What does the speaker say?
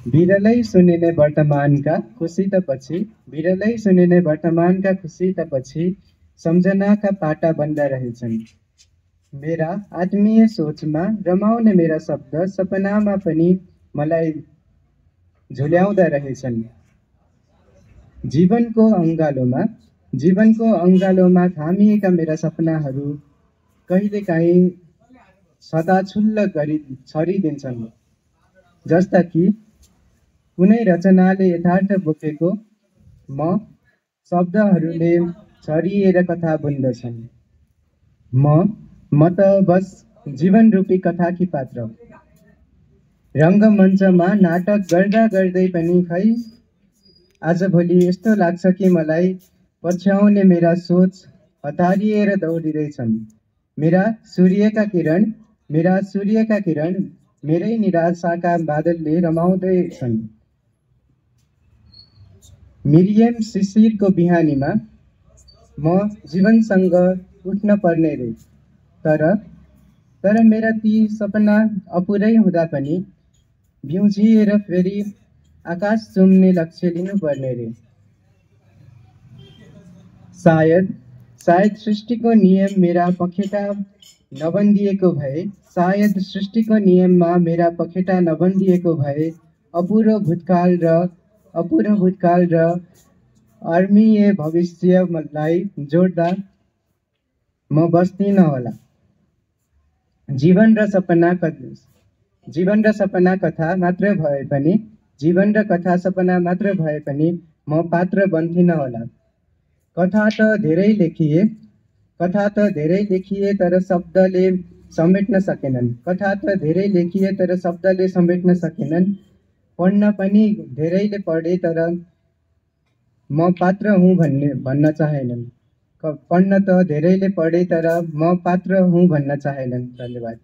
विरलै सुनिने वर्तमानका खुसी त पछि, विरलै सुनिने वर्तमानका खुसी त पछि सम्झनाका पाटा बन्दा रहेछन्। मेरा आत्मीय सोचमा रमाउने मेरा शब्द सपनामा पनि मलाई झुल्याउँदा रहेछन्। जीवनको अङ्गालोमा थामिएका मेरा सपनाहरू कहिलेकाहीँ छताछुल्ल गरी छरिदिन्छन्। जस्ता कि कुनै रचनाले यथार्थ बोकेको शब्दहरूले छरिएर कथा बुन्दछन्। म त बस जीवन रूपी कथाकी पात्र। रङ्गमञ्चमा नाटक गर्दा गर्दै पनि खै आजभोलि यस्तो लाग्छ कि मलाई पछ्याउने मेरा सोच हतारिएर दौडिँदैछन्। मेरा सूर्यका किरण मेरै निराशाका बादलले रमाउँदैछन्। मिरियम शिशिरको बिहानीमा म जीवनसँग उठ्न पर्ने रे, तर मेरा ती सपना अपुरै हुँदा पनि बिउझिएर फेरि आकाश चुम्ने लक्ष्य लिनुपर्ने रे। सायद सृष्टिको नियम मेरा पखेटा नबन्दिएको भए, सायद सृष्टिको नियममा मेरा पखेटा नबन्दिएको भए अपुरो भूतकाल र आर्मीय भविष्यलाई जोड्दा म बस्दिनँ होला। जीवन र सपना कथा मात्र भए पनि म पात्र बन्थिनँ होला। कथा त धेरै लेखिए तर शब्दले समेट्न सकेनन्। पढ्न पनि धेरैले पढे तर म पात्र हुँ भन्न चाहेनन्। पढ्न त धेरैले पढे तर म पात्र हुँ भन्न चाहेनन्। धन्यवाद।